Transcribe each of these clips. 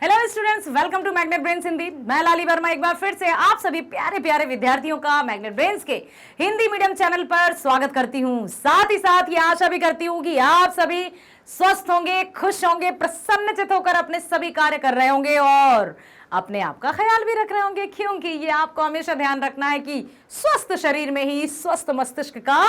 Hello students, welcome to Magnet Brains Hindi. मैं लाली वर्मा एक बार फिर से आप सभी प्यारे प्यारे विद्यार्थियों का मैग्नेट ब्रेन्स के हिंदी मीडियम चैनल पर स्वागत करती हूं। साथ ही साथ ये आशा भी करती हूं कि आप सभी स्वस्थ होंगे, खुश होंगे, प्रसन्नचित होकर अपने सभी कार्य कर रहे होंगे और अपने आप का ख्याल भी रख रहे होंगे, क्योंकि ये आपको हमेशा ध्यान रखना है कि स्वस्थ शरीर में ही स्वस्थ मस्तिष्क का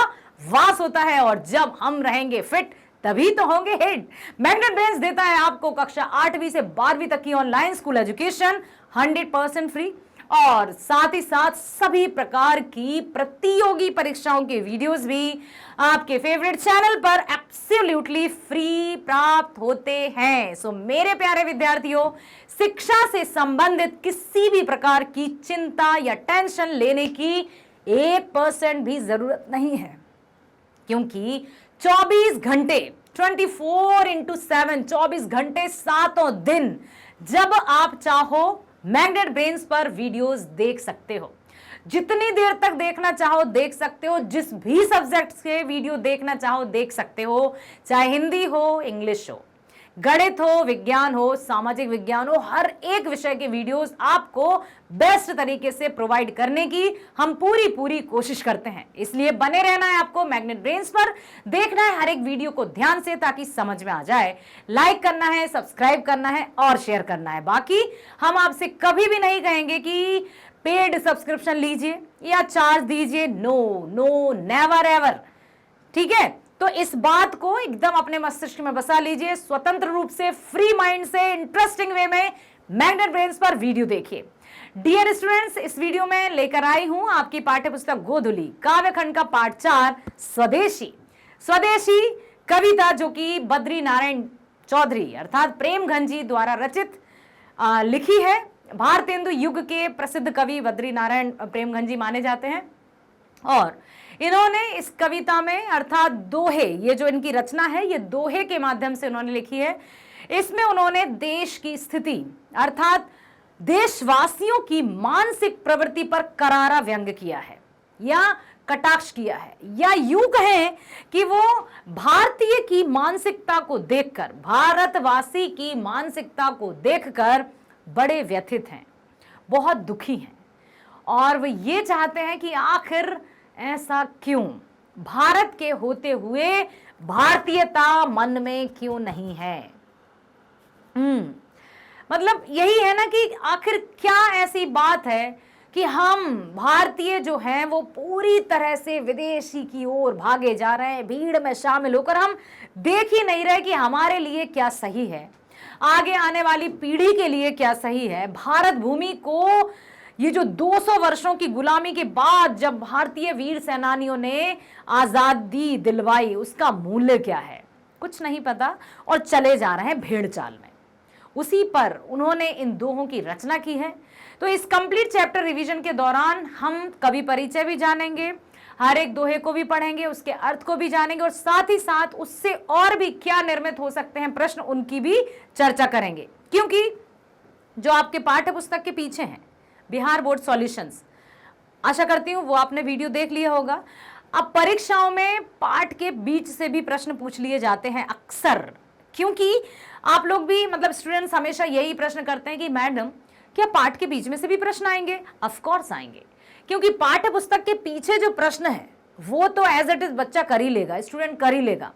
वास होता है और जब हम रहेंगे फिट तभी तो होंगे हिट। मैग्नेट ब्रेन्स देता है आपको कक्षा 8वीं से 12वीं तक की ऑनलाइन स्कूल एजुकेशन 100% फ्री और साथ ही साथ सभी प्रकार की प्रतियोगी परीक्षाओं के वीडियोस भी आपके फेवरेट चैनल पर एब्सोल्युटली फ्री प्राप्त होते हैं। सो मेरे प्यारे विद्यार्थियों, शिक्षा से संबंधित किसी भी प्रकार की चिंता या टेंशन लेने की 1% भी जरूरत नहीं है, क्योंकि 24 घंटे 24x7 24 घंटे सातों दिन जब आप चाहो मैग्नेट ब्रेन्स पर वीडियोस देख सकते हो। जितनी देर तक देखना चाहो देख सकते हो, जिस भी सब्जेक्ट के वीडियो देखना चाहो देख सकते हो, चाहे हिंदी हो, इंग्लिश हो, गणित हो, विज्ञान हो, सामाजिक विज्ञान हो, हर एक विषय के वीडियोस आपको बेस्ट तरीके से प्रोवाइड करने की हम पूरी कोशिश करते हैं। इसलिए बने रहना है आपको मैग्नेट ब्रेन्स पर, देखना है हर एक वीडियो को ध्यान से ताकि समझ में आ जाए। लाइक करना है, सब्सक्राइब करना है और शेयर करना है। बाकी हम आपसे कभी भी नहीं कहेंगे कि पेड सब्सक्रिप्शन लीजिए या चार्ज दीजिए, नो नो नेवर एवर, ठीक है। तो इस बात को एकदम अपने मस्तिष्क में बसा लीजिए, स्वतंत्र रूप से फ्री माइंड से इंटरेस्टिंग वे में मैग्नेट ब्रेन्स पर वीडियो देखिए। डियर स्टूडेंट्स, इस वीडियो में लेकर आई हूं आपकी पाठ्य पुस्तक गोधुली काव्यखंड का पाठ 4 स्वदेशी। स्वदेशी कविता जो कि बद्री नारायण चौधरी अर्थात प्रेमघन जी द्वारा रचित लिखी है। भारतेंदु युग के प्रसिद्ध कवि बद्री नारायण प्रेमघन जी माने जाते हैं और इन्होंने इस कविता में अर्थात दोहे, ये जो इनकी रचना है ये दोहे के माध्यम से उन्होंने लिखी है। इसमें उन्होंने देश की स्थिति अर्थात देशवासियों की मानसिक प्रवृत्ति पर करारा व्यंग किया है या कटाक्ष किया है, या यूं कहें कि वो भारतीय की मानसिकता को देखकर, भारतवासी की मानसिकता को देखकर बड़े व्यथित हैं, बहुत दुखी हैं और वो ये चाहते हैं कि आखिर ऐसा क्यों, भारत के होते हुए भारतीयता मन में क्यों नहीं है। मतलब यही है ना कि आखिर क्या ऐसी बात है कि हम भारतीय जो हैं वो पूरी तरह से विदेशी की ओर भागे जा रहे हैं, भीड़ में शामिल होकर हम देख ही नहीं रहे कि हमारे लिए क्या सही है, आगे आने वाली पीढ़ी के लिए क्या सही है। भारत भूमि को ये जो 200 वर्षों की गुलामी के बाद जब भारतीय वीर सेनानियों ने आजादी दिलवाई, उसका मूल्य क्या है कुछ नहीं पता और चले जा रहे हैं भेड़ चाल में। उसी पर उन्होंने इन दोहों की रचना की है। तो इस कंप्लीट चैप्टर रिवीजन के दौरान हम कवि परिचय भी जानेंगे, हर एक दोहे को भी पढ़ेंगे, उसके अर्थ को भी जानेंगे और साथ ही साथ उससे और भी क्या निर्मित हो सकते हैं प्रश्न, उनकी भी चर्चा करेंगे। क्योंकि जो आपके पाठ्य पुस्तक के पीछे हैं बिहार बोर्ड सॉल्यूशंस, आशा करती हूं वो आपने वीडियो देख लिया होगा। अब परीक्षाओं में पाठ के बीच से भी प्रश्न पूछ लिए जाते हैं अक्सर, क्योंकि आप लोग भी मतलब स्टूडेंट्स हमेशा यही प्रश्न करते हैं कि मैडम क्या पाठ के बीच में से भी प्रश्न आएंगे? ऑफ कोर्स आएंगे, क्योंकि पाठ्य पुस्तक के पीछे जो प्रश्न है वो तो एज इट इज बच्चा कर ही लेगा, स्टूडेंट कर ही लेगा।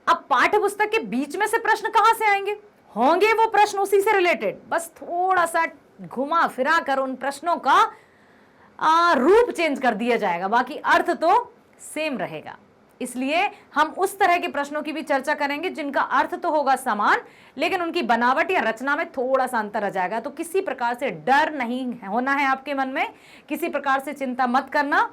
अब पाठ्य पुस्तक के बीच में से प्रश्न कहां से आएंगे? होंगे वो प्रश्न उसी से रिलेटेड, बस थोड़ा सा घुमा फिरा कर उन प्रश्नों का रूप चेंज कर दिया जाएगा, बाकी अर्थ तो सेम रहेगा। इसलिए हम उस तरह के प्रश्नों की भी चर्चा करेंगे जिनका अर्थ तो होगा समान, लेकिन उनकी बनावट या रचना में थोड़ा सा अंतर आ जाएगा। तो किसी प्रकार से डर नहीं होना है आपके मन में, किसी प्रकार से चिंता मत करना।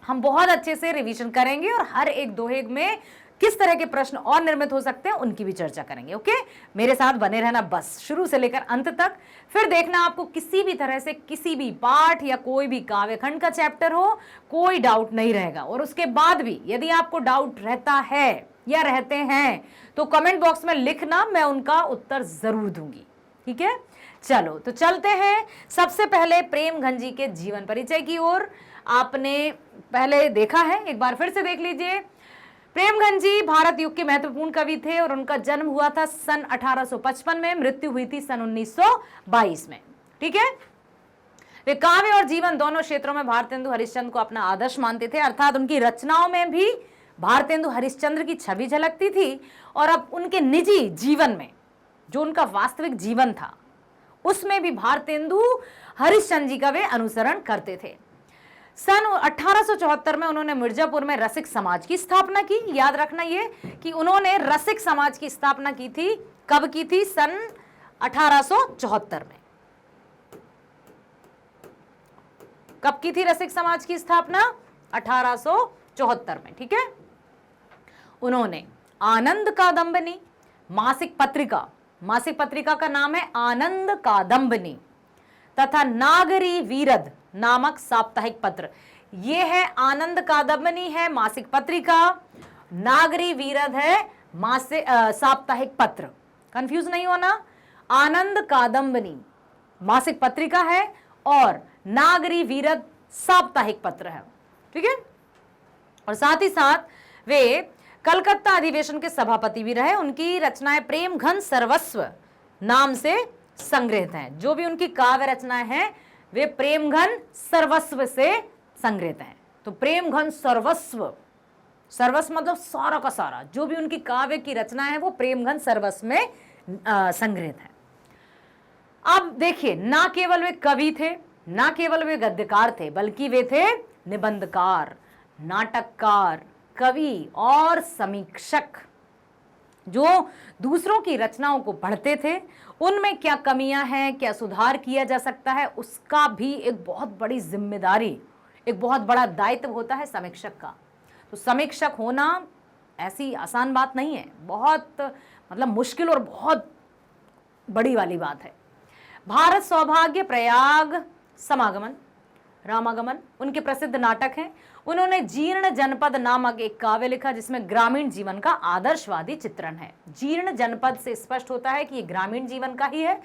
हम बहुत अच्छे से रिवीजन करेंगे और हर एक दोहे में किस तरह के प्रश्न और निर्मित हो सकते हैं उनकी भी चर्चा करेंगे। ओके, मेरे साथ बने रहना बस शुरू से लेकर अंत तक। फिर देखना आपको किसी भी तरह से किसी भी पाठ या कोई भी काव्यखंड का चैप्टर हो कोई डाउट नहीं रहेगा। और उसके बाद भी यदि आपको डाउट रहता है या रहते हैं तो कमेंट बॉक्स में लिखना, मैं उनका उत्तर जरूर दूंगी। ठीक है, चलो तो चलते हैं सबसे पहले प्रेमघन जी के जीवन परिचय की ओर। आपने पहले देखा है, एक बार फिर से देख लीजिए। प्रेमगंज जी भारत युग के महत्वपूर्ण कवि थे और उनका जन्म हुआ था सन 1855 में, मृत्यु हुई थी सन 1922 में। ठीक है, वे काव्य और जीवन दोनों क्षेत्रों में भारतेंदु हरिश्चंद्र को अपना आदर्श मानते थे, अर्थात उनकी रचनाओं में भी भारतेंदु हरिश्चंद्र की छवि झलकती थी और अब उनके निजी जीवन में, जो उनका वास्तविक जीवन था, उसमें भी भारतेंदु हरिश्चंद्र जी का वे अनुसरण करते थे। सन 1874 में उन्होंने मिर्जापुर में रसिक समाज की स्थापना की। याद रखना ये कि उन्होंने रसिक समाज की स्थापना की थी, कब की थी? सन 1874 में। कब की थी रसिक समाज की स्थापना? 1874 में। ठीक है, उन्होंने आनंद कादंबनी मासिक पत्रिका का नाम है आनंद कादंबनी, तथा नागरी वीरद नामक साप्ताहिक पत्र। यह है आनंद कादंबनी है मासिक पत्रिका, नागरी वीरद है मासिक साप्ताहिक पत्र। कंफ्यूज नहीं होना, आनंद कादंबनी मासिक पत्रिका है और नागरी वीरद साप्ताहिक पत्र है। ठीक है, और साथ ही साथ वे कलकत्ता अधिवेशन के सभापति भी रहे। उनकी रचनाएं प्रेम घन सर्वस्व नाम से संग्रहित हैं। जो भी उनकी काव्य रचनाएं हैं वे प्रेम घन सर्वस्व से संग्रहित हैं। तो प्रेम घन सर्वस्व, सर्वस्व मतलब सारा का सारा, जो भी उनकी काव्य की रचनाएं हैं वो प्रेम घन सर्वस्व में संग्रहित है। अब देखिए, ना केवल वे कवि थे, ना केवल वे गद्यकार थे, बल्कि वे थे निबंधकार, नाटककार, कवि और समीक्षक, जो दूसरों की रचनाओं को पढ़ते थे, उनमें क्या कमियां हैं, क्या सुधार किया जा सकता है, उसका भी एक बहुत बड़ी जिम्मेदारी, एक बहुत बड़ा दायित्व होता है समीक्षक का। तो समीक्षक होना ऐसी आसान बात नहीं है, बहुत मतलब मुश्किल और बहुत बड़ी वाली बात है। भारत सौभाग्य, प्रयाग समागमन, रामागमन उनके प्रसिद्ध नाटक हैं। उन्होंने जीर्ण जनपद नामक एक काव्य लिखा जिसमें ग्रामीण जीवन का आदर्शवादी चित्रण है। जीर्ण जनपद से स्पष्ट होता है कि ये ग्रामीण जीवन का ही है।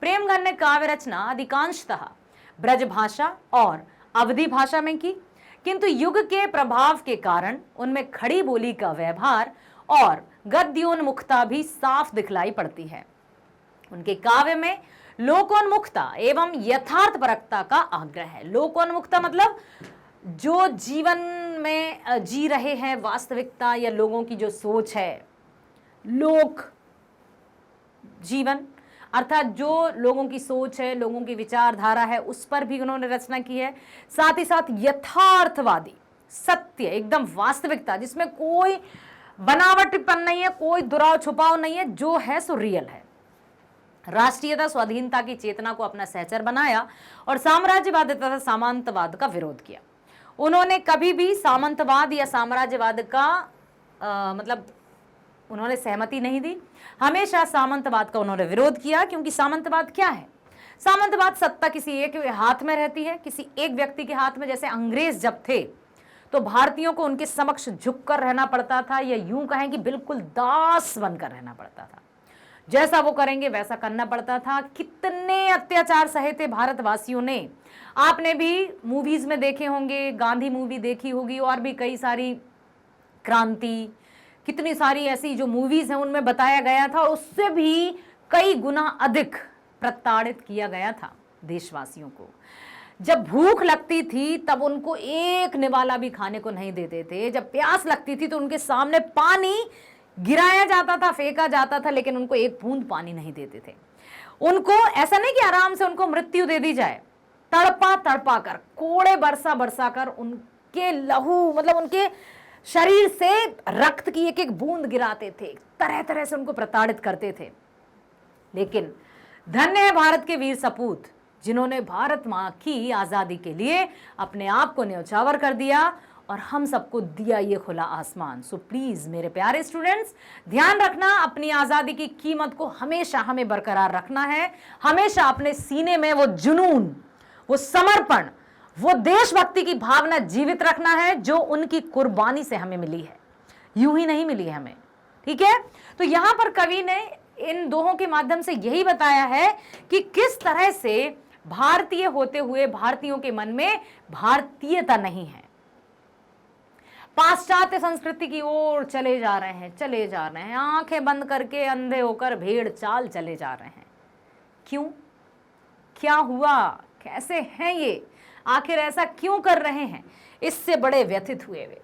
प्रेमगन ने काव्य रचना अधिकांशतः ब्रज भाषा और अवधी भाषा में की, किंतु युग के प्रभाव के कारण उनमें खड़ी बोली का व्यवहार और गद्योन्मुखता भी साफ दिखलाई पड़ती है। उनके काव्य में लोकोन्मुखता एवं यथार्थपरकता का आग्रह है। लोकोन्मुखता मतलब जो जीवन में जी रहे हैं, वास्तविकता या लोगों की जो सोच है, लोक जीवन अर्थात जो लोगों की सोच है, लोगों की विचारधारा है, उस पर भी उन्होंने रचना की है। साथ ही साथ यथार्थवादी, सत्य, एकदम वास्तविकता, जिसमें कोई बनावटीपन नहीं है, कोई दुराव छुपाव नहीं है, जो है सो रियल है। राष्ट्रीयता स्वाधीनता की चेतना को अपना सहचर बनाया और साम्राज्यवाद तथा सामंतवाद का विरोध किया। उन्होंने कभी भी सामंतवाद या साम्राज्यवाद का मतलब उन्होंने सहमति नहीं दी। हमेशा सामंतवाद का उन्होंने विरोध किया, क्योंकि सामंतवाद क्या है? सामंतवाद सत्ता किसी एक हाथ में रहती है, किसी एक व्यक्ति के हाथ में। जैसे अंग्रेज जब थे तो भारतीयों को उनके समक्ष झुककर रहना पड़ता था, या यूं कहें कि बिल्कुल दास बनकर रहना पड़ता था। जैसा वो करेंगे वैसा करना पड़ता था। कितने अत्याचार सहे थे भारतवासियों ने। आपने भी मूवीज में देखे होंगे, गांधी मूवी देखी होगी, और भी कई सारी क्रांति, कितनी सारी ऐसी जो मूवीज हैं उनमें बताया गया था, उससे भी कई गुना अधिक प्रताड़ित किया गया था देशवासियों को। जब भूख लगती थी तब उनको एक निवाला भी खाने को नहीं देते थे। जब प्यास लगती थी तो उनके सामने पानी गिराया जाता था, फेंका जाता था, लेकिन उनको एक बूंद पानी नहीं देते थे। उनको ऐसा नहीं कि आराम से उनको मृत्यु दे दी जाए, तड़पा तड़पा कर, कोड़े बरसा बरसा कर उनके लहू मतलब उनके शरीर से रक्त की एक एक बूंद गिराते थे, तरह तरह से उनको प्रताड़ित करते थे। लेकिन धन्य है भारत के वीर सपूत, जिन्होंने भारत मां की आजादी के लिए अपने आप को न्यौछावर कर दिया और हम सबको दिया ये खुला आसमान। सो प्लीज मेरे प्यारे स्टूडेंट्स, ध्यान रखना, अपनी आजादी की कीमत को हमेशा हमें बरकरार रखना है। हमेशा अपने सीने में वो जुनून, वो समर्पण, वो देशभक्ति की भावना जीवित रखना है जो उनकी कुर्बानी से हमें मिली है, यूं ही नहीं मिली है हमें। ठीक है, तो यहां पर कवि ने इन दोहों के माध्यम से यही बताया है कि किस तरह से भारतीय होते हुए भारतीयों के मन में भारतीयता नहीं है। पाश्चात्य संस्कृति की ओर चले जा रहे हैं, चले जा रहे हैं, आंखें बंद करके अंधे होकर भेड़ चाल चले जा रहे हैं। क्यों? क्या हुआ? कैसे हैं ये? आखिर ऐसा क्यों कर रहे हैं? इससे बड़े व्यथित हुए वे।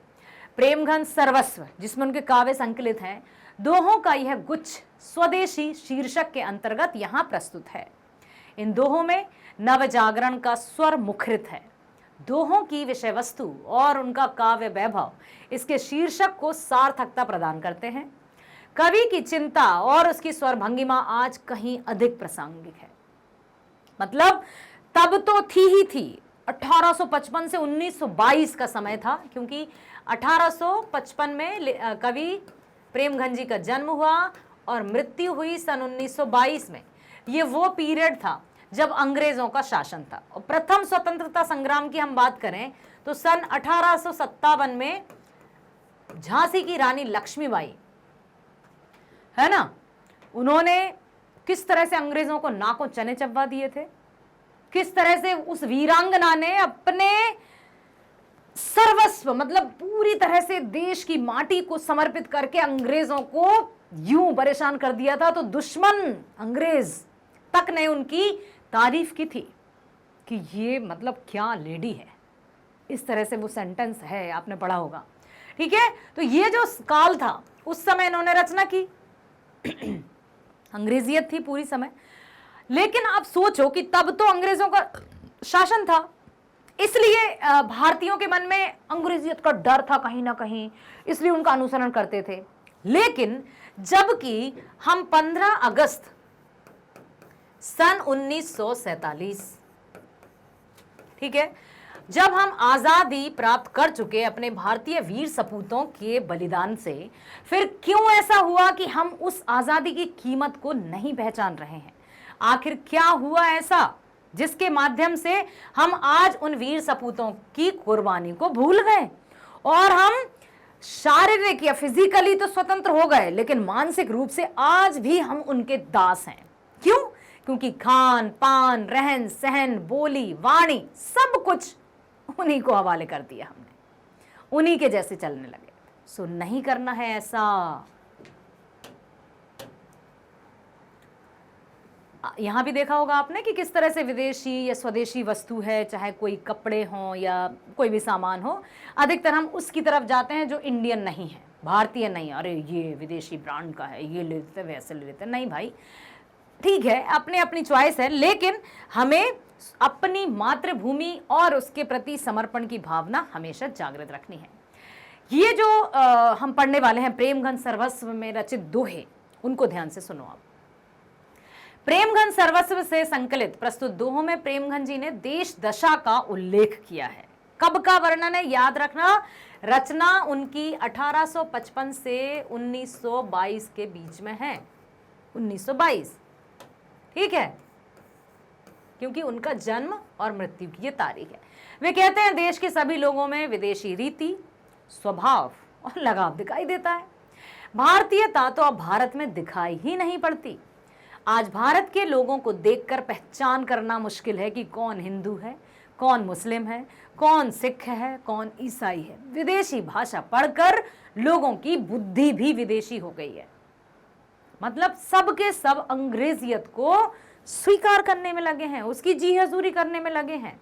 प्रेमघन सर्वस्व, जिसमें उनके काव्य संकलित हैं, दोहों का यह गुच्छ स्वदेशी शीर्षक के अंतर्गत यहां प्रस्तुत है। इन दोहों में नव जागरण का स्वर मुखरित है। दोहों की विषय वस्तु और उनका काव्य वैभव इसके शीर्षक को सार्थकता प्रदान करते हैं। कवि की चिंता और उसकी स्वर भंगिमा आज कहीं अधिक प्रासंगिक है। मतलब तब तो थी ही थी, 1855 से 1922 का समय था, क्योंकि 1855 में कवि प्रेमघन जी का जन्म हुआ और मृत्यु हुई सन 1922 में। ये वो पीरियड था जब अंग्रेजों का शासन था। और प्रथम स्वतंत्रता संग्राम की हम बात करें तो सन 1857 में झांसी की रानी लक्ष्मीबाई, है ना, उन्होंने किस तरह से अंग्रेजों को नाकों चने चबवा दिए थे, किस तरह से उस वीरांगना ने अपने सर्वस्व, मतलब पूरी तरह से देश की माटी को समर्पित करके अंग्रेजों को यूं परेशान कर दिया था। तो दुश्मन अंग्रेज तक ने उनकी तारीफ की थी कि ये मतलब क्या लेडी है। इस तरह से वो सेंटेंस है, आपने पढ़ा होगा, ठीक है। तो ये जो काल था उस समय इन्होंने रचना की, अंग्रेजियत थी पूरी समय। लेकिन आप सोचो कि तब तो अंग्रेजों का शासन था, इसलिए भारतीयों के मन में अंग्रेजियत का डर था कहीं ना कहीं, इसलिए उनका अनुसरण करते थे। लेकिन जबकि हम 15 अगस्त सन 1947, ठीक है, जब हम आजादी प्राप्त कर चुके अपने भारतीय वीर सपूतों के बलिदान से, फिर क्यों ऐसा हुआ कि हम उस आजादी की कीमत को नहीं पहचान रहे हैं? आखिर क्या हुआ ऐसा जिसके माध्यम से हम आज उन वीर सपूतों की कुर्बानी को भूल गए और हम शारीरिक या फिजिकली तो स्वतंत्र हो गए, लेकिन मानसिक रूप से आज भी हम उनके दास हैं? क्यों? क्योंकि खान पान, रहन सहन, बोली, वाणी, सब कुछ उन्हीं को हवाले कर दिया हमने, उन्हीं के जैसे चलने लगे। सो नहीं करना है ऐसा। यहां भी देखा होगा आपने कि किस तरह से विदेशी या स्वदेशी वस्तु है, चाहे कोई कपड़े हों या कोई भी सामान हो, अधिकतर हम उसकी तरफ जाते हैं जो इंडियन नहीं है, भारतीय नहीं। अरे ये विदेशी ब्रांड का है, ये ले लेते, वैसे ले लेते। नहीं भाई, ठीक है, अपने अपनी चॉइस है, लेकिन हमें अपनी मातृभूमि और उसके प्रति समर्पण की भावना हमेशा जागृत रखनी है। ये जो हम पढ़ने वाले हैं प्रेमघन सर्वस्व में रचित दोहे, उनको ध्यान से सुनो आप। प्रेमघन सर्वस्व से संकलित प्रस्तुत दोहों में प्रेमघन जी ने देश दशा का उल्लेख किया है। कब का वर्णन है याद रखना, रचना उनकी 1855 से 1922 के बीच में है। 1922, ठीक है, क्योंकि उनका जन्म और मृत्यु की ये तारीख है। वे कहते हैं देश के सभी लोगों में विदेशी रीति, स्वभाव और लगाव दिखाई देता है। भारतीयता तो अब भारत में दिखाई ही नहीं पड़ती। आज भारत के लोगों को देखकर पहचान करना मुश्किल है कि कौन हिंदू है, कौन मुस्लिम है, कौन सिख है, कौन ईसाई है। विदेशी भाषा पढ़कर लोगों की बुद्धि भी विदेशी हो गई है। मतलब सब के सब अंग्रेजियत को स्वीकार करने में लगे हैं, उसकी जी हजूरी करने में लगे हैं।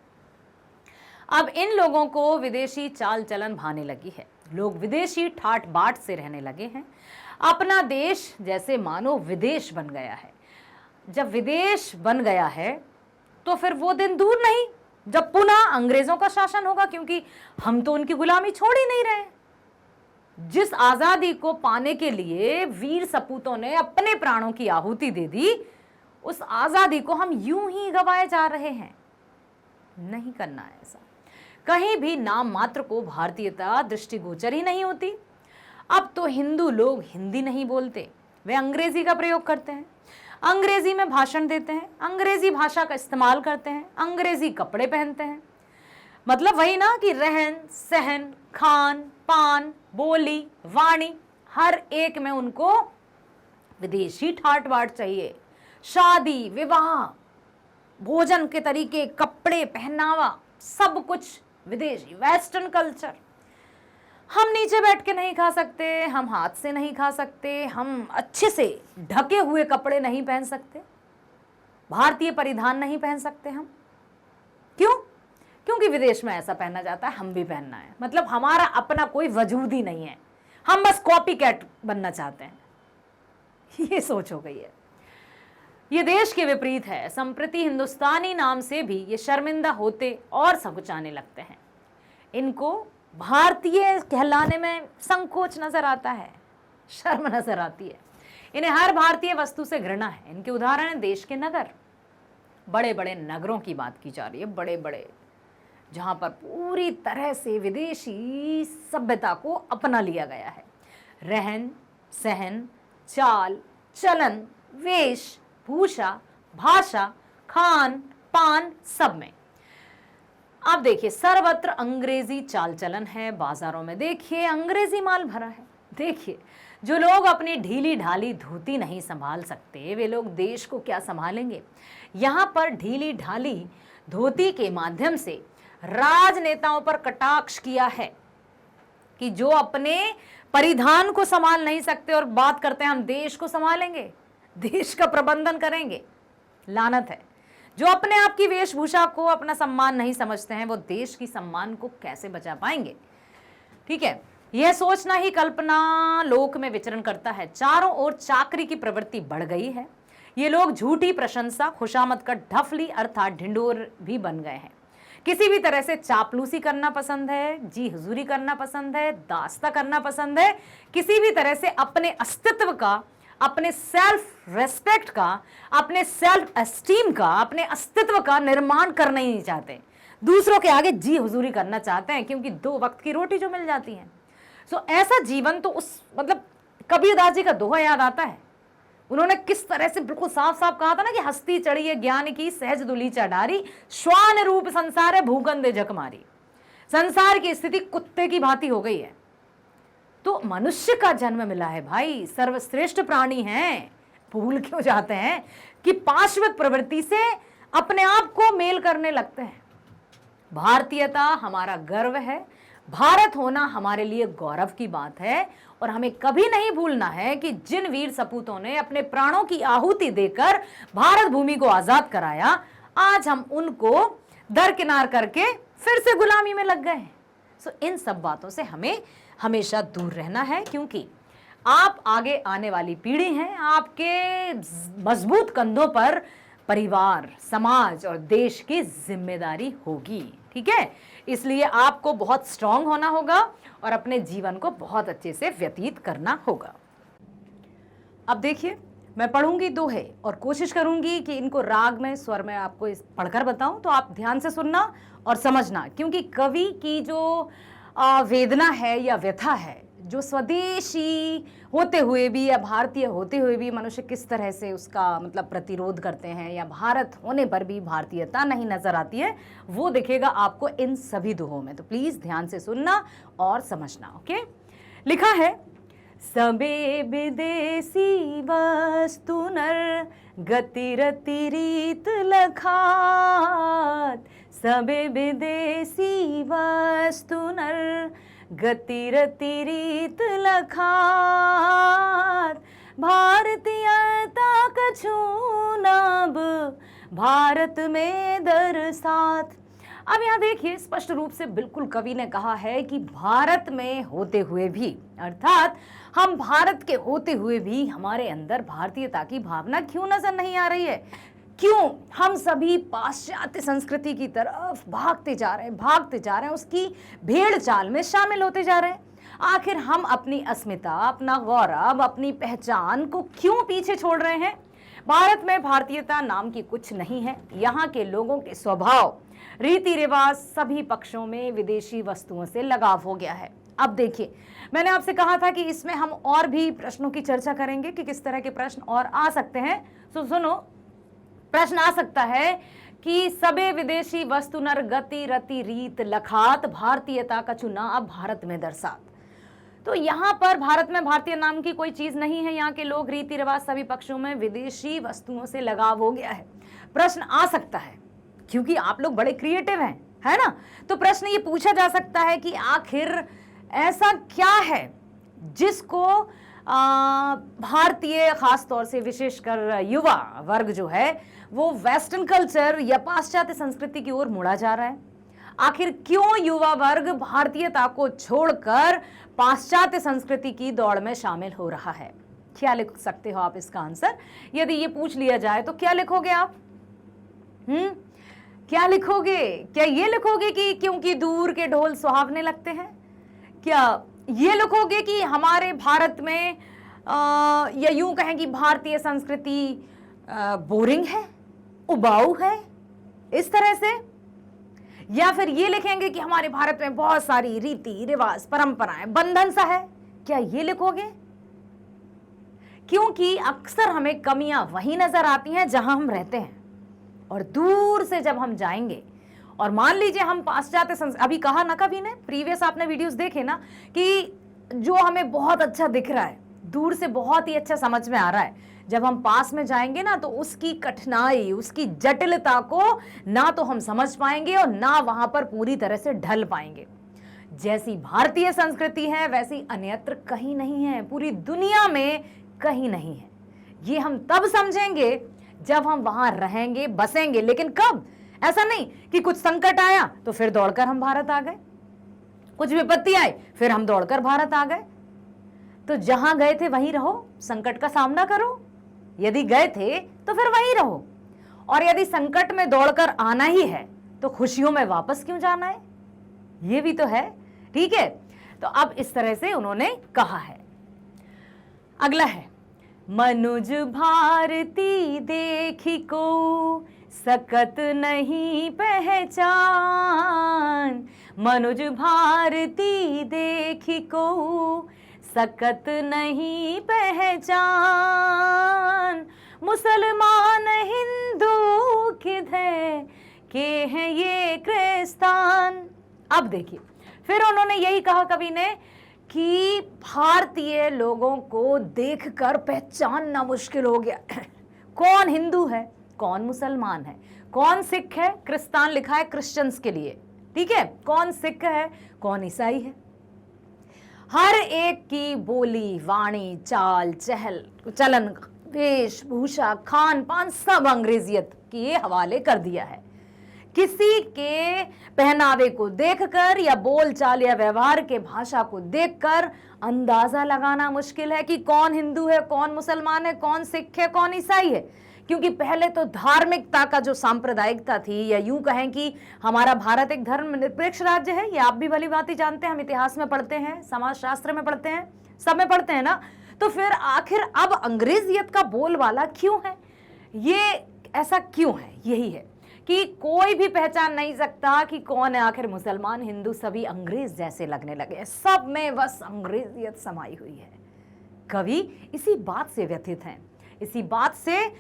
अब इन लोगों को विदेशी चाल चलन भाने लगी है। लोग विदेशी ठाट बाट से रहने लगे हैं। अपना देश जैसे मानो विदेश बन गया है। जब विदेश बन गया है तो फिर वो दिन दूर नहीं जब पुनः अंग्रेजों का शासन होगा, क्योंकि हम तो उनकी गुलामी छोड़ ही नहीं रहे। जिस आजादी को पाने के लिए वीर सपूतों ने अपने प्राणों की आहुति दे दी, उस आजादी को हम यूं ही गंवाए जा रहे हैं। नहीं करना है ऐसा। कहीं भी नाम मात्र को भारतीयता दृष्टिगोचर ही नहीं होती। अब तो हिंदू लोग हिंदी नहीं बोलते, वे अंग्रेजी का प्रयोग करते हैं, अंग्रेजी में भाषण देते हैं, अंग्रेजी भाषा का इस्तेमाल करते हैं, अंग्रेजी कपड़े पहनते हैं। मतलब वही ना कि रहन सहन, खान पान, बोली, वाणी, हर एक में उनको विदेशी ठाट बाट चाहिए। शादी, विवाह, भोजन के तरीके, कपड़े, पहनावा, सब कुछ विदेशी, वेस्टर्न कल्चर। हम नीचे बैठ के नहीं खा सकते, हम हाथ से नहीं खा सकते, हम अच्छे से ढके हुए कपड़े नहीं पहन सकते, भारतीय परिधान नहीं पहन सकते हम। क्यों? क्योंकि विदेश में ऐसा पहना जाता है, हम भी पहनना है। मतलब हमारा अपना कोई वजूद ही नहीं है, हम बस कॉपी कैट बनना चाहते हैं। ये सोच हो गई है। ये देश के विपरीत है। संप्रति हिंदुस्तानी नाम से भी ये शर्मिंदा होते और संकुचाने लगते हैं। इनको भारतीय कहलाने में संकोच नजर आता है, शर्म नजर आती है। इन्हें हर भारतीय वस्तु से घृणा है। इनके उदाहरण है देश के नगर, बड़े बड़े नगरों की बात की जा रही है, बड़े बड़े, जहां पर पूरी तरह से विदेशी सभ्यता को अपना लिया गया है। रहन सहन, चाल चलन, वेश भूषा, भाषा, खान पान, सब में आप देखिए सर्वत्र अंग्रेजी चाल चलन है। बाजारों में देखिए अंग्रेजी माल भरा है। देखिए जो लोग अपनी ढीली ढाली धोती नहीं संभाल सकते, वे लोग देश को क्या संभालेंगे। यहाँ पर ढीली ढाली धोती के माध्यम से राजनेताओं पर कटाक्ष किया है कि जो अपने परिधान को संभाल नहीं सकते और बात करते हैं हम देश को संभालेंगे, देश का प्रबंधन करेंगे। लानत है। जो अपने आप की वेशभूषा को अपना सम्मान नहीं समझते हैं, वो देश की सम्मान को कैसे बचा पाएंगे। ठीक है, यह सोचना ही कल्पना लोक में विचरण करता है। चारों ओर चाकरी की प्रवृत्ति बढ़ गई है। ये लोग झूठी प्रशंसा, खुशामद का ढफली अर्थात ढिंडोर भी बन गए हैं। किसी भी तरह से चापलूसी करना पसंद है, जी हुजूरी करना पसंद है, दास्ता करना पसंद है। किसी भी तरह से अपने अस्तित्व का, अपने सेल्फ रेस्पेक्ट का, अपने सेल्फ एस्टीम का, अपने अस्तित्व का निर्माण करना ही नहीं चाहते। दूसरों के आगे जी हुजूरी करना चाहते हैं, क्योंकि 2 वक्त की रोटी जो मिल जाती है। सो ऐसा जीवन तो उस मतलब कबीरदास जी का दोहा याद आता है। उन्होंने किस तरह से बिल्कुल साफ साफ कहा था ना कि हस्ती चढ़ी है ज्ञान की, सहज दुली चढ़ारी, श्वान रूप संसार है, भूखंदे जग मारी। संसार की स्थिति कुत्ते की भांति हो गई है। तो मनुष्य का जन्म मिला है भाई, सर्वश्रेष्ठ प्राणी हैं। भूल क्यों जाते हैं कि पाश्चात्य प्रवृत्ति से अपने आप को मेल करने लगते हैं। भारतीयता हमारा गर्व है, भारत होना हमारे लिए गौरव की बात है। और हमें कभी नहीं भूलना है कि जिन वीर सपूतों ने अपने प्राणों की आहुति देकर भारत भूमि को आजाद कराया, आज हम उनको दरकिनार करके फिर से गुलामी में लग गए हैं। सो इन सब बातों से हमें हमेशा दूर रहना है, क्योंकि आप आगे आने वाली पीढ़ी हैं। आपके मजबूत कंधों पर परिवार, समाज और देश की जिम्मेदारी होगी। ठीक है, इसलिए आपको बहुत स्ट्रांग होना होगा और अपने जीवन को बहुत अच्छे से व्यतीत करना होगा। अब देखिए, मैं पढ़ूंगी दोहे और कोशिश करूंगी कि इनको राग में, स्वर में आपको पढ़कर बताऊं, तो आप ध्यान से सुनना और समझना। क्योंकि कवि की जो वेदना है या व्यथा है, जो स्वदेशी होते हुए भी या भारतीय होते हुए भी मनुष्य किस तरह से उसका मतलब प्रतिरोध करते हैं, या भारत होने पर भी भारतीयता नहीं नजर आती है, वो दिखेगा आपको इन सभी दोहों में। तो प्लीज ध्यान से सुनना और समझना। ओके, लिखा है, सबे विदेशी वस्तु नर गति रति रीत लखात, सबे विदेशी वस्तु नर गति रति रीत लखात, भारतीयता कछु नब भारत में दरसात। अब यहाँ देखिए, स्पष्ट रूप से बिल्कुल कवि ने कहा है कि भारत में होते हुए भी, अर्थात हम भारत के होते हुए भी हमारे अंदर भारतीयता की भावना क्यों नजर नहीं आ रही है। क्यों हम सभी पाश्चात्य संस्कृति की तरफ भागते जा रहे हैं, उसकी भेड़ चाल में शामिल होते जा रहे हैं। आखिर हम अपनी अस्मिता, अपना गौरव, अपनी पहचान को क्यों पीछे छोड़ रहे हैं। भारत में भारतीयता नाम की कुछ नहीं है। यहाँ के लोगों के स्वभाव, रीति रिवाज, सभी पक्षों में विदेशी वस्तुओं से लगाव हो गया है। अब देखिए, मैंने आपसे कहा था कि इसमें हम और भी प्रश्नों की चर्चा करेंगे कि किस तरह के प्रश्न और आ सकते हैं। तो सुनो, प्रश्न आ सकता है कि सबे विदेशी वस्तु नर गति रति रीत लखात, भारतीयता का चुनाव भारत में दर्शात। तो यहाँ पर भारत में भारतीय नाम की कोई चीज नहीं है। यहाँ के लोग, रीति रिवाज, सभी पक्षों में विदेशी वस्तुओं से लगाव हो गया है। प्रश्न आ सकता है, क्योंकि आप लोग बड़े क्रिएटिव हैं, है ना। तो प्रश्न ये पूछा जा सकता है कि आखिर ऐसा क्या है जिसको भारतीय, खास तौर से विशेषकर युवा वर्ग जो है वो वेस्टर्न कल्चर या पाश्चात्य संस्कृति की ओर मुड़ा जा रहा है? आखिर क्यों युवा वर्ग भारतीयता को छोड़कर पाश्चात्य संस्कृति की दौड़ में शामिल हो रहा है? क्या लिख सकते हो आप इसका आंसर? यदि ये पूछ लिया जाए तो क्या लिखोगे आप? क्या लिखोगे? क्या ये लिखोगे कि क्योंकि दूर के ढोल सुहावने लगते हैं? क्या ये लिखोगे कि हमारे भारत में या यूं कहें कि भारतीय संस्कृति बोरिंग है, उबाऊ है, इस तरह से? या फिर ये लिखेंगे कि हमारे भारत में बहुत सारी रीति रिवाज, परंपराएं, बंधन सा है? क्या ये लिखोगे? क्योंकि अक्सर हमें कमियां वहीं नजर आती हैं जहां हम रहते हैं, और दूर से जब हम जाएंगे और मान लीजिए हम पाश्चात्य अभी कहा ना कभी ने, प्रीवियस आपने वीडियोस देखे ना, कि जो हमें बहुत अच्छा दिख रहा है, दूर से बहुत ही अच्छा समझ में आ रहा है, जब हम पास में जाएंगे ना तो उसकी कठिनाई, उसकी जटिलता को ना तो हम समझ पाएंगे और ना वहां पर पूरी तरह से ढल पाएंगे। जैसी भारतीय संस्कृति है वैसी अन्यत्र कहीं नहीं है, पूरी दुनिया में कहीं नहीं है। ये हम तब समझेंगे जब हम वहां रहेंगे, बसेंगे। लेकिन कब? ऐसा नहीं कि कुछ संकट आया तो फिर दौड़कर हम भारत आ गए, कुछ विपत्ति आई फिर हम दौड़कर भारत आ गए। तो जहां गए थे वहीं रहो, संकट का सामना करो। यदि गए थे तो फिर वहीं रहो, और यदि संकट में दौड़कर आना ही है तो खुशियों में वापस क्यों जाना है? ये भी तो है। ठीक है, तो अब इस तरह से उन्होंने कहा है। अगला है, मनुज भारती देखी को सकत नहीं पहचान, मनुज भारती देखी को सकत नहीं पहचान, मुसलमान हिंदू किधर के हैं ये क्रिस्तान। अब देखिए, फिर उन्होंने यही कहा कवि ने कि भारतीय लोगों को देखकर पहचानना मुश्किल हो गया। कौन हिंदू है, कौन मुसलमान है, कौन सिख है, क्रिस्तान लिखा है क्रिश्चियंस के लिए, ठीक है, कौन सिख है, कौन ईसाई है। हर एक की बोली, वाणी, चाल चहल, चलन, वेशभूषा, खान पान सब अंग्रेजियत के हवाले कर दिया है। किसी के पहनावे को देखकर या बोलचाल या व्यवहार के भाषा को देखकर अंदाजा लगाना मुश्किल है कि कौन हिंदू है, कौन मुसलमान है, कौन सिख है, कौन ईसाई है। क्योंकि पहले तो धार्मिकता का जो सांप्रदायिकता थी, या यूं कहें कि हमारा भारत एक धर्मनिरपेक्ष राज्य है, ये आप भी भली भांति जानते हैं, हम इतिहास में पढ़ते हैं, समाजशास्त्र में पढ़ते हैं, सब में पढ़ते हैं ना। तो फिर आखिर अब अंग्रेजियत का बोलबाला क्यों है? ये ऐसा क्यों है? यही है कि कोई भी पहचान नहीं सकता कि कौन है आखिर मुसलमान, हिंदू, सभी अंग्रेज जैसे लगने लगे, सब में बस अंग्रेजियत समाई हुई है। कवि इसी बात से व्यथित हैं, इसी बात से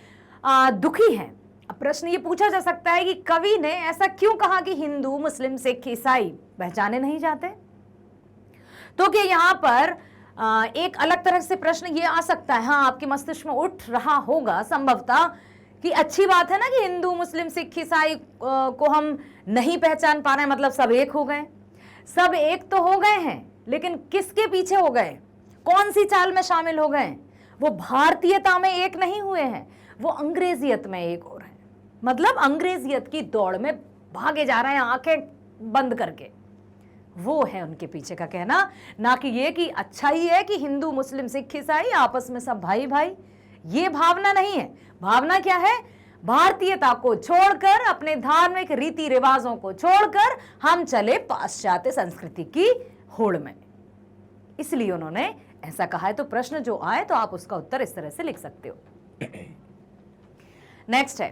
दुखी हैं। अब प्रश्न ये पूछा जा सकता है कि कवि ने ऐसा क्यों कहा कि हिंदू, मुस्लिम, सिख, ईसाई पहचाने नहीं जाते? तो क्या यहाँ पर एक अलग तरह से प्रश्न ये आ सकता है, हाँ आपके मस्तिष्क में उठ रहा होगा संभवतः, कि अच्छी बात है ना कि हिंदू, मुस्लिम, सिख, ईसाई को हम नहीं पहचान पा रहे हैं, मतलब सब एक हो गए। सब एक तो हो गए हैं, लेकिन किसके पीछे हो गए, कौन सी चाल में शामिल हो गए? वो भारतीयता में एक नहीं हुए हैं, वो अंग्रेजियत में एक हो रहे हैं। मतलब अंग्रेजियत की दौड़ में भागे जा रहे हैं आंखें बंद करके। वो है उनके पीछे का कहना, ना कि ये कि अच्छा ही है कि हिंदू, मुस्लिम, सिख, ईसाई आपस में सब भाई भाई। ये भावना नहीं है। भावना क्या है? भारतीयता को छोड़कर, अपने धार्मिक रीति रिवाजों को छोड़कर हम चले पाश्चात्य संस्कृति की होड़ में। इसलिए उन्होंने ऐसा कहा है। तो प्रश्न जो आए तो आप उसका उत्तर इस तरह से लिख सकते हो। नेक्स्ट है,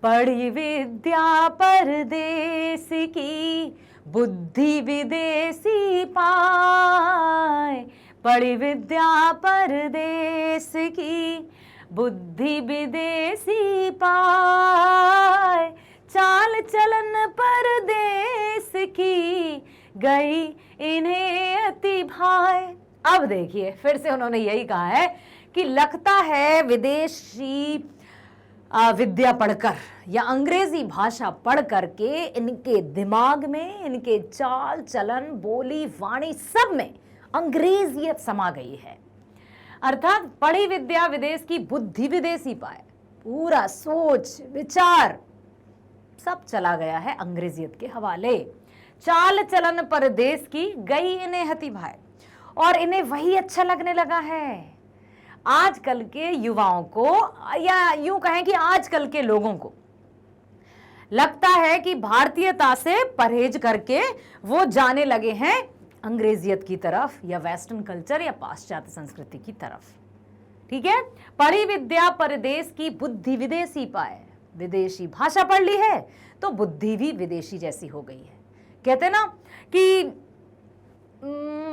पढ़ी विद्या परदेस की, बुद्धि विदेशी पाए, पढ़ी विद्या परदेस की, बुद्धि विदेशी पाए, चाल चलन परदेस की, गई इन्हें अति भाए। अब देखिए, फिर से उन्होंने यही कहा है कि लगता है विदेशी विद्या पढ़कर या अंग्रेजी भाषा पढ़ करके इनके दिमाग में, इनके चाल चलन, बोली, वाणी सब में अंग्रेजियत समा गई है। अर्थात पढ़ी विद्या विदेश की, बुद्धि विदेशी पाए। पूरा सोच विचार सब चला गया है अंग्रेजियत के हवाले। चाल चलन परदेश की, गई इन्हें हती भाई, और इन्हें वही अच्छा लगने लगा है। आजकल के युवाओं को, या यूं कहें कि आजकल के लोगों को लगता है कि भारतीयता से परहेज करके वो जाने लगे हैं अंग्रेजियत की तरफ, या वेस्टर्न कल्चर या पाश्चात्य संस्कृति की तरफ। ठीक है, पढ़ी विद्या परदेश की, बुद्धि विदेशी पाए। विदेशी भाषा पढ़ ली है तो बुद्धि भी विदेशी जैसी हो गई है। कहते ना कि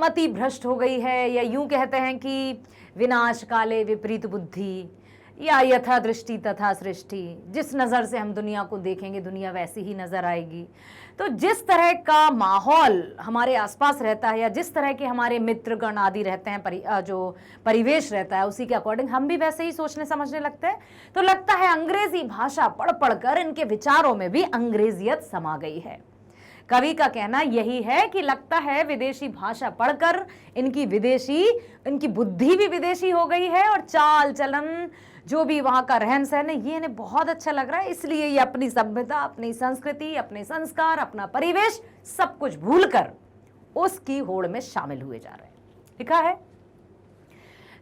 मति भ्रष्ट हो गई है, या यूं कहते हैं कि विनाश काले विपरीत बुद्धि, या यथा दृष्टि तथा सृष्टि। जिस नज़र से हम दुनिया को देखेंगे दुनिया वैसी ही नज़र आएगी। तो जिस तरह का माहौल हमारे आसपास रहता है, या जिस तरह के हमारे मित्रगण आदि रहते हैं, जो परिवेश रहता है, उसी के अकॉर्डिंग हम भी वैसे ही सोचने समझने लगते हैं। तो लगता है अंग्रेजी भाषा पढ़ पढ़ कर इनके विचारों में भी अंग्रेजियत समा गई है। कवि का कहना यही है कि लगता है विदेशी भाषा पढ़कर इनकी बुद्धि भी विदेशी हो गई है, और चाल चलन, जो भी वहाँ का रहन सहन है, ये इन्हें बहुत अच्छा लग रहा है। इसलिए ये अपनी सभ्यता, अपनी संस्कृति, अपने संस्कार, अपना परिवेश सब कुछ भूलकर उसकी होड़ में शामिल हुए जा रहे हैं। लिखा है,